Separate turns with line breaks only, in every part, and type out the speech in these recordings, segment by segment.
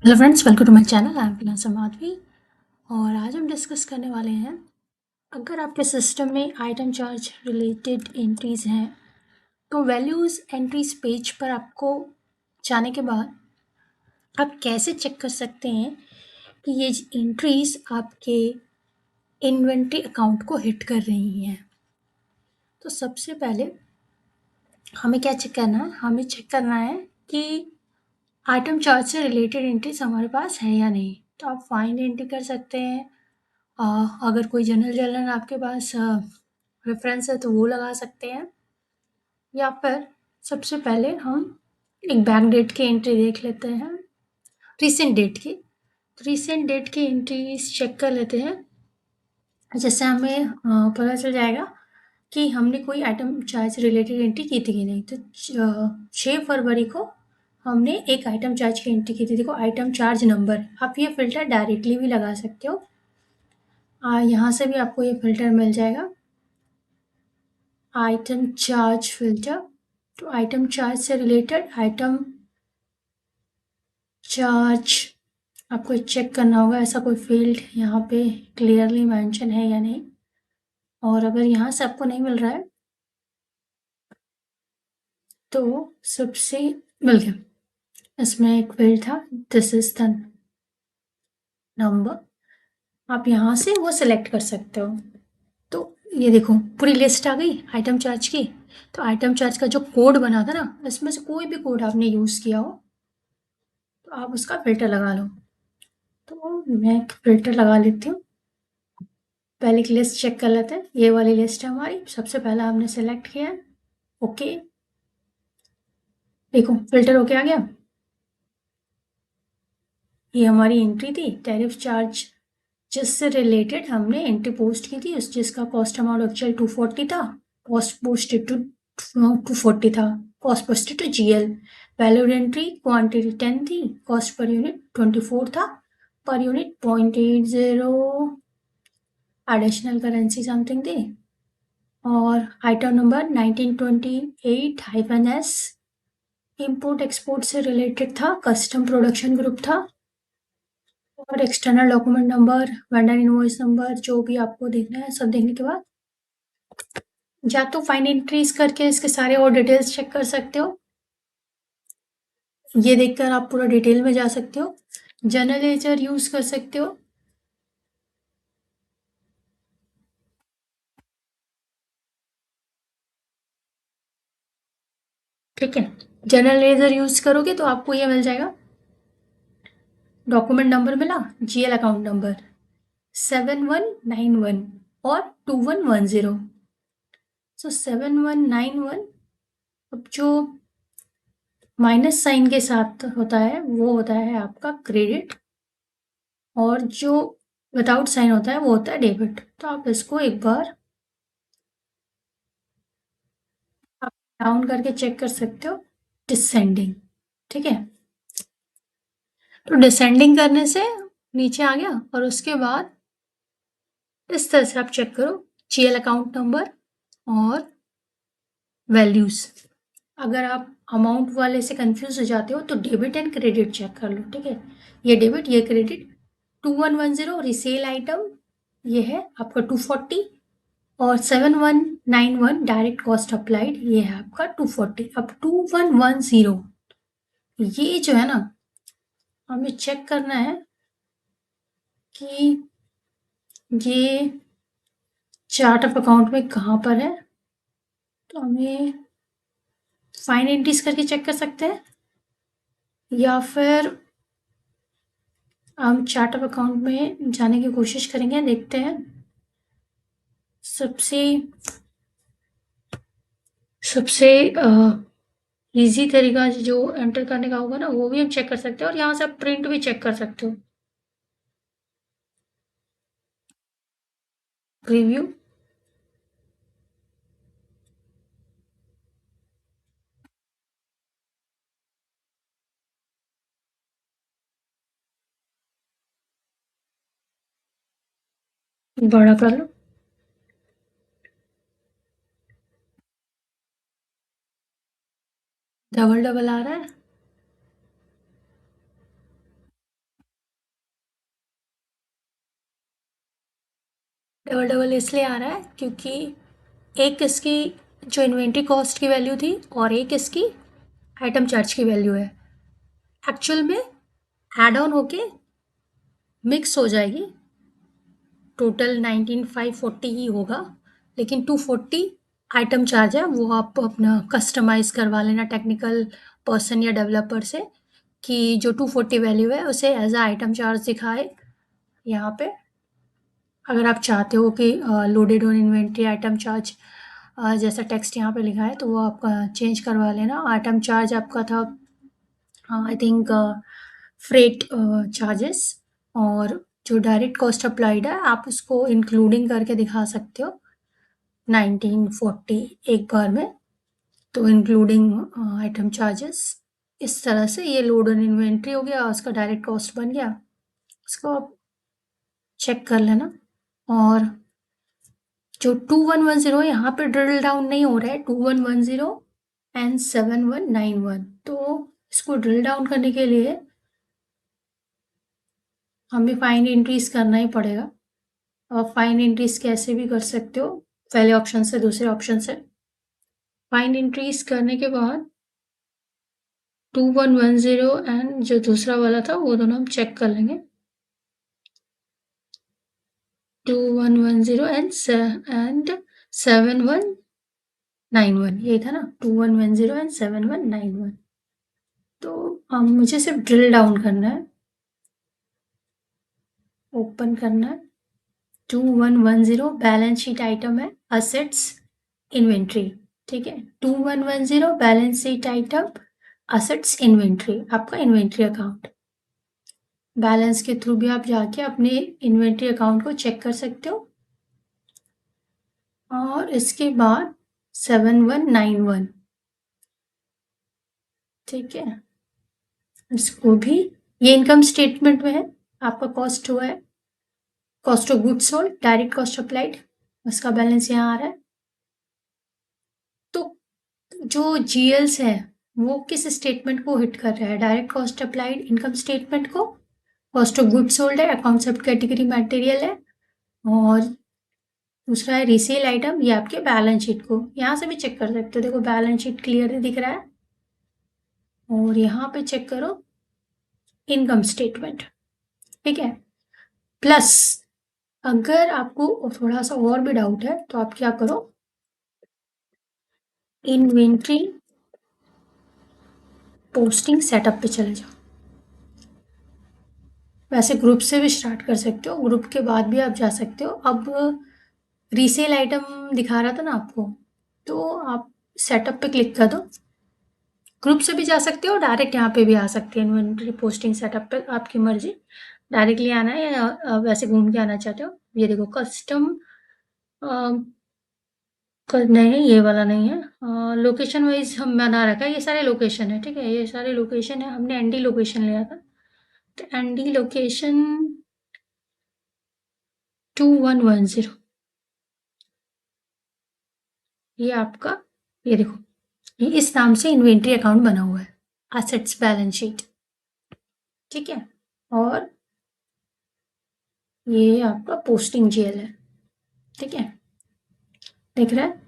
Hello friends, welcome to my channel. I am फिनांसा माधवी और आज हम डिस्कस करने वाले हैं, अगर आपके सिस्टम में आइटम चार्ज रिलेटेड एंट्रीज हैं तो वैल्यूज़ एंट्रीज पेज पर आपको जाने के बाद आप कैसे चेक कर सकते हैं कि ये एंट्रीज आपके इन्वेंट्री अकाउंट को हिट कर रही हैं। तो सबसे पहले हमें क्या चेक करना है? हमें चेक करना है कि आइटम चार्ज से रिलेटेड एंट्रीज हमारे पास है या नहीं। तो आप फाइंड एंट्री कर सकते हैं। अगर कोई जनरल जर्नल आपके पास रेफरेंस है तो वो लगा सकते हैं, या फिर सबसे पहले हम एक बैक डेट की एंट्री देख लेते हैं, रीसेंट डेट की। तो रीसेंट डेट की एंट्रीज चेक कर लेते हैं, जिससे हमें पता चल जाएगा कि हमने कोई आइटम चार्ज रिलेटेड एंट्री की थी कि नहीं। तो 6 फरवरी को हमने एक आइटम चार्ज की एंट्री की थी। देखो, आइटम चार्ज नंबर, आप ये फिल्टर डायरेक्टली भी लगा सकते हो। यहाँ से भी आपको ये फिल्टर मिल जाएगा, आइटम चार्ज फिल्टर। तो आइटम चार्ज से रिलेटेड आइटम चार्ज आपको चेक करना होगा, ऐसा कोई फील्ड यहाँ पे क्लियरली मेंशन है या नहीं। और अगर यहाँ से आपको नहीं मिल रहा है तो सबसे मिल गया, इसमें एक फील्ड था, दिस इज द नंबर। आप यहाँ से वो सिलेक्ट कर सकते हो। तो ये देखो, पूरी लिस्ट आ गई आइटम चार्ज की। तो आइटम चार्ज का जो कोड बना था ना, इसमें से कोई भी कोड आपने यूज़ किया हो तो आप उसका फ़िल्टर लगा लो। तो मैं एक फ़िल्टर लगा लेती हूँ। पहले एक लिस्ट चेक कर लेते हैं। ये वाली लिस्ट है हमारी, सबसे पहला हमने सेलेक्ट किया है, ओके। देखो, फ़िल्टर होके आ गया। ये हमारी एंट्री थी, टैरिफ चार्ज जिससे रिलेटेड हमने एंट्री पोस्ट की थी, उस जिसका कॉस्ट अमाउंट एक्चुअल 240 था, कॉस्ट पोस्टेड टू 240 था, cost posted to GL. Valued entry quantity 10 थी, कॉस्ट पर यूनिट 24 था, per unit 0.80 additional currency something थी। और item number 1928-S import export से रिलेटेड था, कस्टम प्रोडक्शन ग्रुप था। और external document number, vendor invoice number, जो भी आपको देखना है सब देखने के बाद या तो फाइन एंट्रीज करके इसके सारे और डिटेल्स चेक कर सकते हो। ये देखकर आप पूरा डिटेल में जा सकते हो। जर्नल लेजर यूज कर सकते हो। ठीक है, जर्नल लेजर यूज करोगे तो आपको ये मिल जाएगा, डॉक्यूमेंट नंबर मिला, जीएल अकाउंट नंबर 7191 और 2110। सो 7191, अब जो माइनस साइन के साथ होता है वो होता है आपका क्रेडिट, और जो विदाउट साइन होता है वो होता है डेबिट। तो आप इसको एक बार आप डाउन करके चेक कर सकते हो, डिसेंडिंग। ठीक है, तो डिसेंडिंग करने से नीचे आ गया, और उसके बाद इस तरह से आप चेक करो, जीएल अकाउंट नंबर और वैल्यूज। अगर आप अमाउंट वाले से कंफ्यूज हो जाते हो तो डेबिट एंड क्रेडिट चेक कर लो। ठीक है, ये डेबिट ये क्रेडिट। 2110 रिसेल आइटम, ये है आपका 240, और 7191 डायरेक्ट कॉस्ट अप्लाइड, ये है आपका 240। अब 2110, ये जो है ना, हमें चेक करना है कि ये चार्ट ऑफ अकाउंट में कहाँ पर है। तो हमें फाइन एंट्रीज करके चेक कर सकते हैं, या फिर हम चार्ट ऑफ अकाउंट में जाने की कोशिश करेंगे, देखते हैं। सबसे सबसे इजी तरीका जो एंटर करने का होगा ना, वो भी हम चेक कर सकते हैं, और यहाँ से आप प्रिंट भी चेक कर सकते हो। रिव्यू, बड़ा कर लो, डबल डबल आ रहा है। डबल डबल इसलिए आ रहा है क्योंकि एक इसकी जो इन्वेंट्री कॉस्ट की वैल्यू थी और एक इसकी आइटम चार्ज की वैल्यू है, एक्चुअल में एड ऑन होके मिक्स हो जाएगी, टोटल 19540 ही होगा, लेकिन 240 आइटम चार्ज है, वो आप अपना कस्टमाइज करवा लेना टेक्निकल पर्सन या डेवलपर से कि जो 240 वैल्यू है उसे एज अ आइटम चार्ज दिखाए यहाँ पे। अगर आप चाहते हो कि loaded on inventory item charge जैसा टेक्स्ट यहाँ पे लिखा है तो वो आपका चेंज करवा लेना। आइटम चार्ज आपका था आई थिंक फ्रेट चार्जेस, और जो डायरेक्ट कॉस्ट अप्लाइड है आप उसको इंक्लूडिंग करके दिखा सकते हो 1940 एक बार में, तो इंक्लूडिंग आइटम चार्जेस। इस तरह से ये लोड ऑन इन्वेंट्री हो गया, उसका डायरेक्ट कॉस्ट बन गया, इसको आप चेक कर लेना। और जो 2110 यहाँ पे ड्रिल डाउन नहीं हो रहा है, 2110 एंड 7191, तो इसको ड्रिल डाउन करने के लिए हमें फाइंड इंक्रीज करना ही पड़ेगा। और फाइंड इंक्रीज कैसे भी कर सकते हो, पहले ऑप्शन से दूसरे ऑप्शन से। फाइंड इंक्रीज करने के बाद 2110 एंड जो दूसरा वाला था वो दोनों हम चेक कर लेंगे। 2110 एंड 7191, ये था ना 2110 एंड 7191। तो मुझे सिर्फ ड्रिल डाउन करना है, ओपन करना है। 2110 बैलेंस शीट आइटम है, असेट्स इन्वेंट्री, ठीक है। 2110 balance sheet item assets inventory, आपका इन्वेंट्री अकाउंट। बैलेंस के थ्रू भी आप जाके अपने इन्वेंट्री अकाउंट को चेक कर सकते हो। और इसके बाद 7191, ठीक है, इसको भी ये इनकम स्टेटमेंट में है, आपका कॉस्ट हुआ है, cost of goods sold, direct cost applied, उसका बैलेंस यहाँ आ रहा है। तो जो जीएल्स है वो किस स्टेटमेंट को हिट कर रहा है, direct cost applied income statement को, कॉस्ट ऑफ गुड्स सोल्ड है, अकाउंट सब कैटेगरी मटेरियल है, और दूसरा है रीसेल आइटम, ये आपके बैलेंस शीट को यहाँ से भी चेक कर सकते हो। देखो बैलेंस शीट क्लियर दिख रहा है, और यहाँ पे चेक करो इनकम स्टेटमेंट, ठीक है। प्लस अगर आपको थोड़ा सा और भी डाउट है तो आप क्या करो, इन्वेंट्री पोस्टिंग सेटअप पे चले जाओ। वैसे ग्रुप से भी स्टार्ट कर सकते हो, ग्रुप के बाद भी आप जा सकते हो। अब रीसेल आइटम दिखा रहा था ना आपको, तो आप सेटअप पे क्लिक कर दो। ग्रुप से भी जा सकते हो, डायरेक्ट यहाँ पे भी आ सकते हैं इन्वेंट्री पोस्टिंग सेटअप पे, आपकी मर्जी, डायरेक्टली आना है या वैसे घूम के आना चाहते हो। ये देखो कस्टम नहीं, ये वाला नहीं है, लोकेशन वाइज हम बना रखा है, ये सारे लोकेशन है, ठीक है, ये सारे लोकेशन है, हमने एनडी लोकेशन लिया था, तो एनडी लोकेशन 2110, ये आपका, ये देखो, ये इस नाम से इन्वेंट्री अकाउंट बना हुआ है, असेट्स बैलेंस शीट, ठीक है। और ये आपका पोस्टिंग जीएल है, ठीक है, देख रहा है,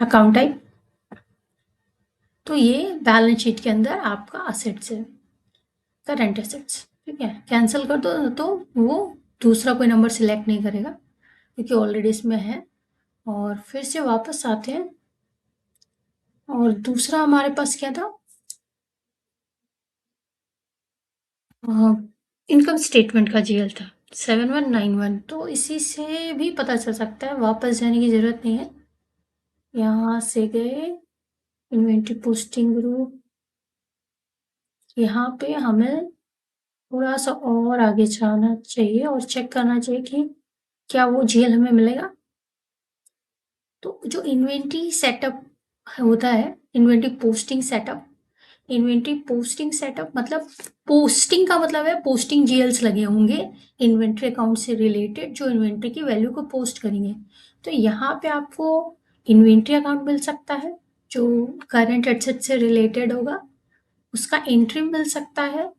अकाउंट टाइप। तो ये बैलेंस शीट के अंदर आपका असेट्स है, करंट एसेट्स, ठीक है। कैंसिल कर दो तो वो दूसरा कोई नंबर सिलेक्ट नहीं करेगा क्योंकि ऑलरेडी इसमें है। और फिर से वापस आते हैं, और दूसरा हमारे पास क्या था, इनकम स्टेटमेंट का जीएल था 7191, तो इसी से भी पता चल सकता है, वापस जाने की ज़रूरत नहीं है। यहाँ से गए इन्वेंट्री पोस्टिंग ग्रुप, यहाँ पे हमें थोड़ा सा और आगे जाना चाहिए और चेक करना चाहिए कि क्या वो जीएल हमें मिलेगा। तो जो इन्वेंट्री सेटअप होता है, inventory posting setup, inventory posting setup मतलब पोस्टिंग का मतलब है पोस्टिंग जीएल्स लगे होंगे इन्वेंट्री अकाउंट से रिलेटेड, जो इन्वेंट्री की वैल्यू को पोस्ट करेंगे। तो यहाँ पे आपको इन्वेंट्री अकाउंट मिल सकता है जो करंट एसेट से रिलेटेड होगा, उसका एंट्री मिल सकता है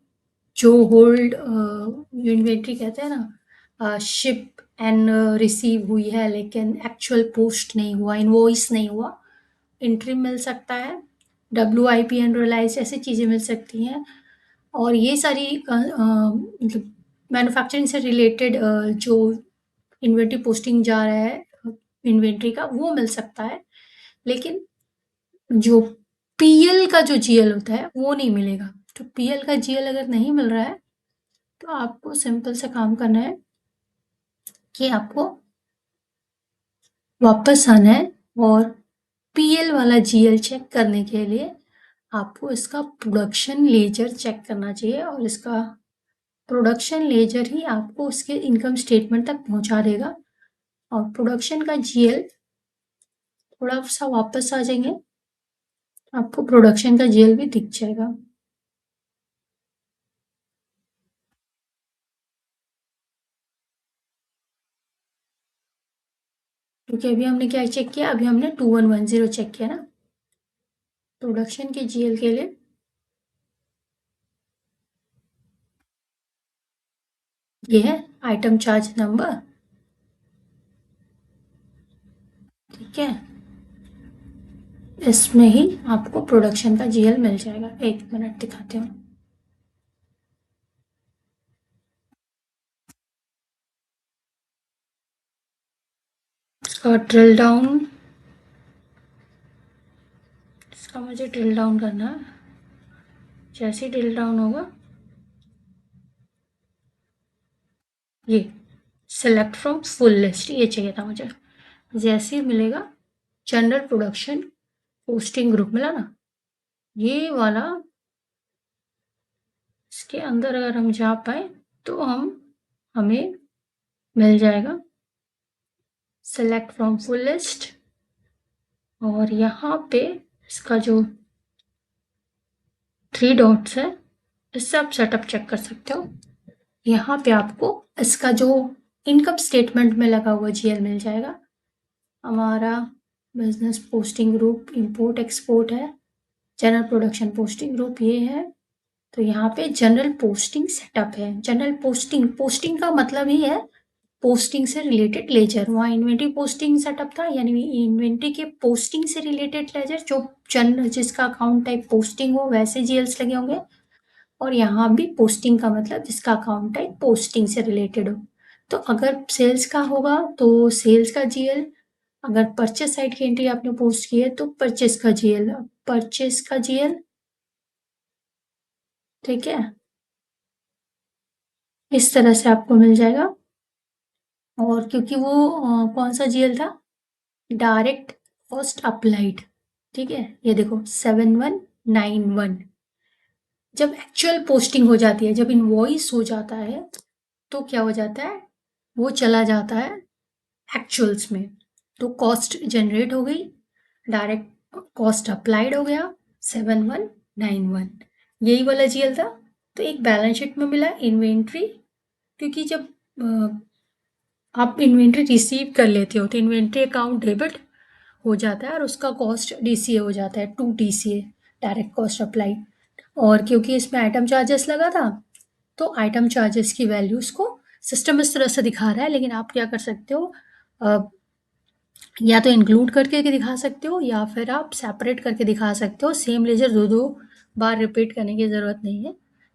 जो होल्ड इन्वेंट्री कहते हैं ना, शिप एंड रिसीव हुई है लेकिन एक्चुअल पोस्ट नहीं हुआ, इनवॉइस नहीं हुआ, एंट्री मिल सकता है, WIP अनरियलाइज्ड ऐसी चीज़ें मिल सकती हैं। और ये सारी मतलब मैन्युफैक्चरिंग से रिलेटेड जो इन्वेंट्री पोस्टिंग जा रहा है इन्वेंट्री का, वो मिल सकता है। लेकिन जो पीएल का जो जीएल होता है वो नहीं मिलेगा। तो पीएल का जीएल अगर नहीं मिल रहा है तो आपको सिंपल सा काम करना है कि आपको वापस आना है और पीएल वाला जीएल चेक करने के लिए आपको इसका प्रोडक्शन लेजर चेक करना चाहिए, और इसका प्रोडक्शन लेजर ही आपको उसके इनकम स्टेटमेंट तक पहुंचा देगा। और प्रोडक्शन का जीएल थोड़ा सा वापस आ जाएंगे, आपको प्रोडक्शन का जीएल भी दिख जाएगा। क्योंकि अभी हमने क्या चेक किया, अभी हमने 2110 चेक किया ना प्रोडक्शन के जीएल के लिए। ये है आइटम चार्ज नंबर, ठीक है। इसमें ही आपको प्रोडक्शन का जीएल मिल जाएगा। एक मिनट दिखाती हूँ। इसका ड्रिल डाउन, इसका मुझे ड्रिल डाउन करना है। जैसे ही ड्रिल डाउन होगा, ये सेलेक्ट फ्रॉम फुल लिस्ट ये चाहिए था मुझे। जैसे ही मिलेगा जनरल प्रोडक्शन पोस्टिंग ग्रुप मिला ना, ये वाला, इसके अंदर अगर हम जा पाए तो हमें मिल जाएगा सेलेक्ट फ्रॉम फुल लिस्ट। और यहाँ पे इसका जो 3 डॉट्स है, इससे आप सेटअप चेक कर सकते हो। यहाँ पे आपको इसका जो इनकम स्टेटमेंट में लगा हुआ जीएल मिल जाएगा। हमारा business posting group import export है, जनरल प्रोडक्शन पोस्टिंग ग्रुप ये है। तो यहाँ पे जनरल पोस्टिंग सेटअप है। जनरल पोस्टिंग, पोस्टिंग का मतलब ही है पोस्टिंग से रिलेटेड लेजर। वहाँ इन्वेंट्री पोस्टिंग सेटअप था, यानी इन्वेंट्री के पोस्टिंग से रिलेटेड लेजर, जो जनरल जिसका अकाउंट टाइप पोस्टिंग हो वैसे जीएल्स लगे होंगे। और यहाँ भी पोस्टिंग का मतलब जिसका अकाउंट टाइप पोस्टिंग से रिलेटेड हो। तो अगर सेल्स का होगा तो सेल्स का जीएल, अगर परचेस साइड की एंट्री आपने पोस्ट की है तो परचेस का जीएल, परचेस का जीएल, ठीक है। इस तरह से आपको मिल जाएगा। और क्योंकि वो कौन सा जीएल था, डायरेक्ट कॉस्ट अप्लाइड, ठीक है। ये देखो 7191, जब एक्चुअल पोस्टिंग हो जाती है, जब इनवॉइस हो जाता है तो क्या हो जाता है, वो चला जाता है एक्चुअल्स में। तो कॉस्ट जनरेट हो गई, डायरेक्ट कॉस्ट अप्लाइड हो गया 7191, यही वाला जीएल था। तो एक बैलेंस शीट में मिला इन्वेंट्री, क्योंकि जब आप इन्वेंट्री रिसीव कर लेते हो तो इन्वेंट्री अकाउंट डेबिट हो जाता है और उसका कॉस्ट डीसीए हो जाता है, 2 डीसीए, डायरेक्ट कॉस्ट अप्लाई। और क्योंकि इसमें आइटम चार्जेस लगा था तो आइटम चार्जेस की वैल्यूज को सिस्टम इस तरह से दिखा रहा है। लेकिन आप क्या कर सकते हो, या तो इंक्लूड करके दिखा सकते हो या फिर आप सेपरेट करके दिखा सकते हो। सेम लेजर दो दो बार रिपीट करने की ज़रूरत नहीं है।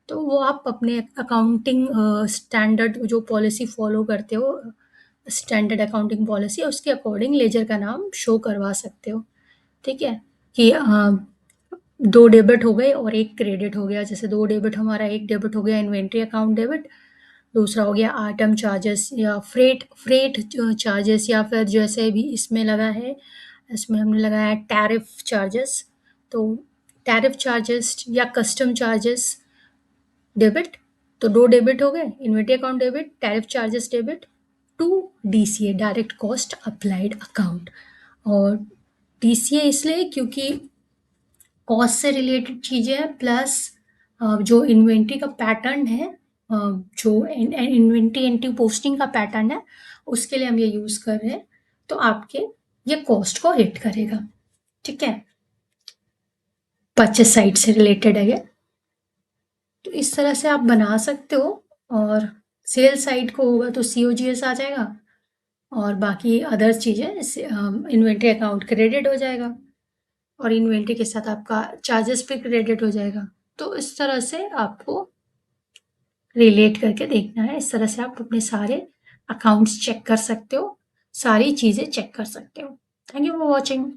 तो वो आप अपने अकाउंटिंग स्टैंडर्ड जो पॉलिसी फॉलो करते हो, स्टैंडर्ड अकाउंटिंग पॉलिसी, उसके अकॉर्डिंग लेजर का नाम शो करवा सकते हो, ठीक है। कि 2 डेबिट हो गए और 1 क्रेडिट हो गया। जैसे 2 डेबिट हमारा, 1 डेबिट हो गया इन्वेंट्री अकाउंट डेबिट, दूसरा हो गया आइटम चार्जेस या फ्रेट फ्रेट चार्जेस, या फिर जैसे भी इसमें लगा है, इसमें हमने लगाया है टैरिफ चार्जेस। तो टैरिफ चार्जेस या कस्टम चार्जेस डेबिट, तो 2 डेबिट हो गए, inventory account debit, tariff charges debit, 2 DCA direct cost applied account. और डीसीए इसलिए क्योंकि कॉस्ट से रिलेटेड चीज़ें हैं, प्लस जो इन्वेंट्री का पैटर्न है, जो इन्वेंट्री एंट्री पोस्टिंग का पैटर्न है, उसके लिए हम ये यूज़ कर रहे हैं। तो आपके ये कॉस्ट को हिट करेगा, ठीक है। परचेस साइड से रिलेटेड है ये। तो इस तरह से आप बना सकते हो। और सेल साइड को होगा तो सीओजीएस आ जाएगा, और बाकी अदर चीज़ें जैसे इन्वेंट्री अकाउंट क्रेडिट हो जाएगा और इन्वेंट्री के साथ आपका चार्जेस भी क्रेडिट हो जाएगा। तो इस तरह से आपको रिलेट करके देखना है। इस तरह से आप अपने सारे अकाउंट्स चेक कर सकते हो, सारी चीज़ें चेक कर सकते हो। Thank you for watching.